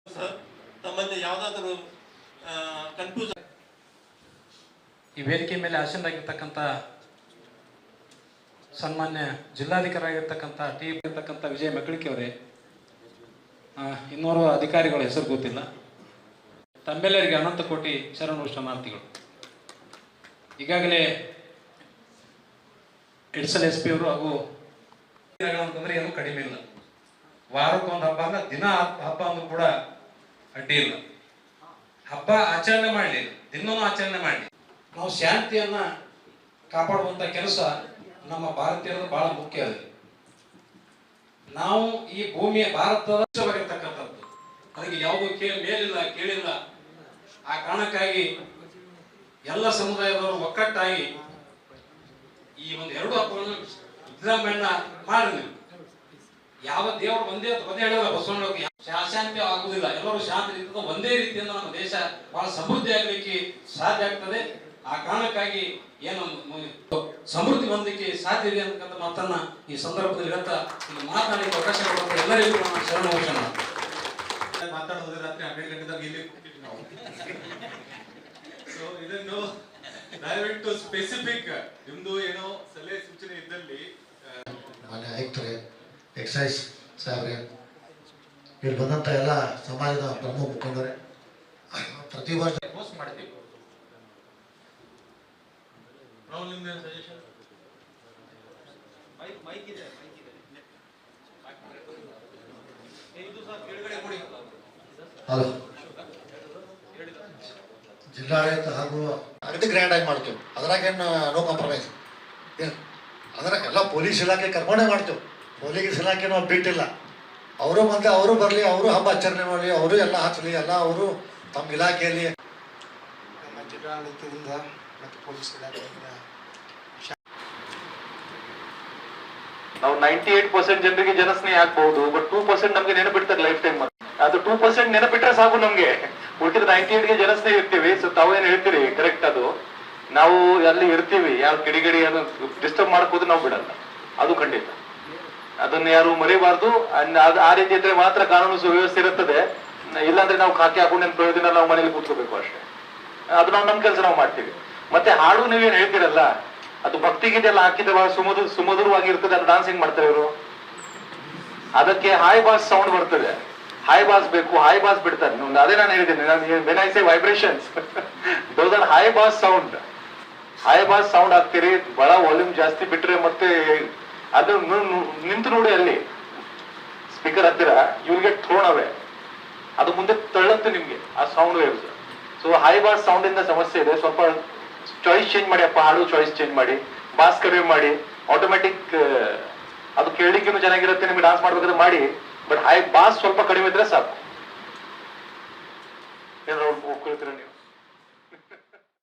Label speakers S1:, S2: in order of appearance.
S1: ತಮ್ಮಲ್ಲಿ ಯಾವುದಾದರೂ ಕನ್ಫ್ಯೂಷನ್
S2: ಈ ವೇದಿಕೆ ಮೇಲೆ ಆಸೀನರಾಗಿರ್ತಕ್ಕಂಥ ಸನ್ಮಾನ್ಯ ಜಿಲ್ಲಾಧಿಕಾರಿಯಾಗಿರ್ತಕ್ಕಂಥ ಟಿ ಇರ್ತಕ್ಕಂಥ ವಿಜಯ ಮೆಕ್ಕಳಿಕೆ ಅವರೇ, ಇನ್ನೋರ್ವ ಅಧಿಕಾರಿಗಳ ಹೆಸರು ಗೊತ್ತಿಲ್ಲ. ತಮ್ಮೆಲ್ಲರಿಗೆ ಅನಂತ ಕೋಟಿ ಶರಣು ಶರಣಾರ್ಥಿಗಳು. ಈಗಾಗಲೇ ಎಡ್ಸಲ್ SP ಅವರು ಹಾಗೂ ಅಂತಂದ್ರೆ ಏನು ಕಡಿಮೆ ಇಲ್ಲ. ವಾರಕ್ಕೊಂದು ಹಬ್ಬ ಅಂದ್ರೆ ದಿನ ಹಬ್ಬ ಅಂದ್ರೂ ಕೂಡ ಅಡ್ಡಿ ಇಲ್ಲ. ಹಬ್ಬ ಆಚರಣೆ ಮಾಡಲಿ, ದಿನವೂ ಆಚರಣೆ ಮಾಡಲಿ. ನಾವು ಶಾಂತಿಯನ್ನ ಕಾಪಾಡುವಂತ ಕೆಲಸ ನಮ್ಮ ಭಾರತೀಯರದು ಬಹಳ ಮುಖ್ಯ. ಅದು ನಾವು ಈ ಭೂಮಿಯ ಭಾರತವಾಗಿರ್ತಕ್ಕಂಥದ್ದು, ಅದಕ್ಕೆ ಯಾವುದೂ ಮೇಲಿಲ್ಲ ಕೇಳಿಲ್ಲ. ಆ ಕಾರಣಕ್ಕಾಗಿ ಎಲ್ಲ ಸಮುದಾಯದವರು ಒಕ್ಕಟ್ಟಾಗಿ ಈ ಒಂದು ಎರಡು ಹಬ್ಬಗಳನ್ನು ವಿಜೃಂಭಣೆಯನ್ನ ಮಾಡಿ. ಯಾವ ದೇವರು ಒಂದೇ ಹೇಳಿಲ್ಲ ಬಸವಣ್ಣ, ಅಶಾಂತಿ ಆಗುವುದಿಲ್ಲ. ಎಲ್ಲರೂ ಶಾಂತಿ ಒಂದೇ ರೀತಿಯಿಂದ ನಮ್ಮ ದೇಶ ಬಹಳ ಸಮೃದ್ಧಿ ಆಗಲಿಕ್ಕೆ ಸಾಧ್ಯ ಆಗ್ತದೆ. ಆ ಕಾರಣಕ್ಕಾಗಿ ಏನು ಸಮೃದ್ಧಿ ಹೊಂದಲಿಕ್ಕೆ ಸಾಧ್ಯ ಇದೆ ಅಂತಕ್ಕಂಥ ಮಾತನ್ನ ಈ ಸಂದರ್ಭದಲ್ಲಿ ಹೇಳ್ತಾ ಇಲ್ಲಿ ಮಾತನಾಡಲಿಕ್ಕೆ ಅವಕಾಶ ಕೊಡುವಂತ ಎಲ್ಲರಿಗೂ ನಾನು ಶರಣ ಘೋಷಣೆ
S1: ಮಾತಾಡೋದು. ರಾತ್ರಿ 12 ಗಂಟೆದಾಗ ಇಲ್ಲಿ ಕೂತಿದ್ವಿ ನಾವು. ಸೊ ಇದನ್ನು ದಯವಿಟ್ಟು ಸ್ಪೆಸಿಫಿಕ್ ನಿಮ್ದು ಏನೋ ಸಲಹೆ ಸೂಚನೆ ಇದ್ದಲ್ಲಿ
S3: ಮಾನ್ಯ ಆಯುಕ್ತರೇ, ಎಕ್ಸೈಸ್ ಸಾಹೇಬ್ರೆ, ಇಲ್ಲಿ ಬಂದಂತ ಎಲ್ಲ ಸಮಾಜದ ಪ್ರಮುಖ ಮುಖಂಡರೇ, ಪ್ರತಿ ವರ್ಷ
S1: ಪೋಸ್ಟ್ ಮಾಡ್ತೀವಿ. ನಿಮ್ದು ಸಜೆಷನ್? ಮೈಕ್ ಇದೆ. ಇದು ಸರ್ ಕೆಳಗಡೆ ಕೊಡಿ.
S3: ಹಲೋ, ಜಿಲ್ಲಾಡಳಿತ ಹಾಗೂ ಅಗದಿ ಗ್ರ್ಯಾಂಡ್ ಆಗಿ ಮಾಡ್ತೇವೆ. ಅದ್ರಾಗೇನು ನೋ ಕಾಂಪ್ರಮೈಸ್. ಅಂದ್ರೆ ಎಲ್ಲ ಪೊಲೀಸ್ ಇಲಾಖೆ ಕರ್ಕೊಂಡೇ ಮಾಡ್ತೇವೆ. ಪೊಲೀಸ್ ಇಲಾಖೆ ನಾವು ಬಿಟ್ಟಿಲ್ಲ. ಅವರು ಬಂದು ಅವರು ಬರಲಿ, ಅವರು ಹಬ್ಬ ಆಚರಣೆ ಮಾಡಲಿ, ಅವರು ಎಲ್ಲ ಹಚ್ಚಲಿ, ಎಲ್ಲ ಅವರು ತಮ್ಮ ಇಲಾಖೆಯಲ್ಲಿ
S4: ನಮ್ಮ ಜಿಲ್ಲಾಡಳಿತದಿಂದ ಮತ್ತು ಪೊಲೀಸ್ ಇಲಾಖೆಯಿಂದ
S5: ನಾವು 98% ಜನರಿಗೆ ಜನಸ್ನೇಹಿ ಆಗ್ಬಹುದು, ಬಟ್ 2% ನಮ್ಗೆ ನೆನಪಿಡ್ತಾರೆ ಲೈಫ್ ಟೈಮ್. ಅದು 2% ನೆನಪಿಟ್ರೆ ಸಾಕು ನಮ್ಗೆ. ಉಳಿದ 98ಗೆ ಜನಸ್ನೇಹಿ ಇರ್ತೀವಿ. ಸೊ ತಾವೇನು ಹೇಳ್ತೀರಿ ಕರೆಕ್ಟ್. ಅದು ನಾವು ಅಲ್ಲಿ ಇರ್ತೀವಿ, ಯಾವ ಕಿಡಿಗಡಿ ಅದು ಡಿಸ್ಟರ್ಬ್ ಮಾಡಕ್ ಹೋದ್ರೆ ನಾವು ಬಿಡಲ್ಲ, ಅದು ಖಂಡಿತ. ಅದನ್ನ ಯಾರು ಮರಿಬಾರ್ದು. ಆ ರೀತಿ ಇದ್ರೆ ಮಾತ್ರ ಕಾನೂನು ಸುವ್ಯವಸ್ಥೆ ಇರುತ್ತದೆ. ಇಲ್ಲಾಂದ್ರೆ ನಾವು ಖಾತೆ ಹಾಕೊಂಡು ಪ್ರಯೋಜನ ನಾವು ಮನೇಲಿ ಕೂತ್ಕೋಬೇಕು ಅಷ್ಟೇ. ಅದು ನಾವು ನಮ್ ಕೆಲಸ ನಾವು ಮಾಡ್ತೀವಿ. ಮತ್ತೆ ಹಾಡು ನೀವೇನು ಹೇಳ್ತೀರಲ್ಲ, ಅದು ಭಕ್ತಿಗೀತೆಲ್ಲ ಹಾಕಿದ್ರೆ ಬಹಳ ಸುಮಧುರವಾಗಿರ್ತದೆ. ಅದು ಡಾನ್ಸಿಂಗ್ ಮಾಡ್ತಾರೆ ಇವರು. ಅದಕ್ಕೆ ಹಾಯ್ ಬಾಸ್ ಸೌಂಡ್ ಬರ್ತದೆ. ಹಾಯ್ ಬಾಸ್ ಬೇಕು, ಹಾಯ್ ಬಾಸ್ ಬಿಡ್ತಾರೆ. ಅದೇ ನಾನು ಹೇಳಿದ್ದೇನೆ, when I say vibrations, those are hi boss sound. Hi boss sound ಹಾಕ್ತೀರಿ, ಬಹಳ ವಾಲ್ಯೂಮ್ ಜಾಸ್ತಿ ಬಿಟ್ರೆ ಮತ್ತೆ ಅದು ನಿಂತು ನೋಡಿ ಅಲ್ಲಿ ಸ್ಪೀಕರ್ ಹತ್ತಿರ, ಯು ವಿಲ್ ಗೆಟ್ ಥ್ರೋನ್ ಅವೇ. ಅದು ಮುಂದೆ ತಳ್ಳತ್ತೆ ನಿಮ್ಗೆ ಆ sound waves. So high boss sound ಇಂದ ಸಮಸ್ಯೆ ಇದೆ. ಸ್ವಲ್ಪ ಚಾಯ್ಸ್ ಚೇಂಜ್ ಮಾಡಿ ಅಪ್ಪ, ಹಾಡು ಚಾಯ್ಸ್ ಚೇಂಜ್ ಮಾಡಿ, ಬಾಸ್ ಕಡಿಮೆ ಮಾಡಿ. ಆಟೋಮೆಟಿಕ್ ಅದು ಕೇಳಲಿಕ್ಕೂ ಚೆನ್ನಾಗಿರುತ್ತೆ, ನಿಮ್ಗೆ ಡಾನ್ಸ್ ಮಾಡ್ಬೇಕಾದ್ರೆ ಮಾಡಿ. ಬಟ್ ಹೈ ಬಾಸ್ ಸ್ವಲ್ಪ ಕಡಿಮೆ ಇದ್ರೆ ಸಾಕು.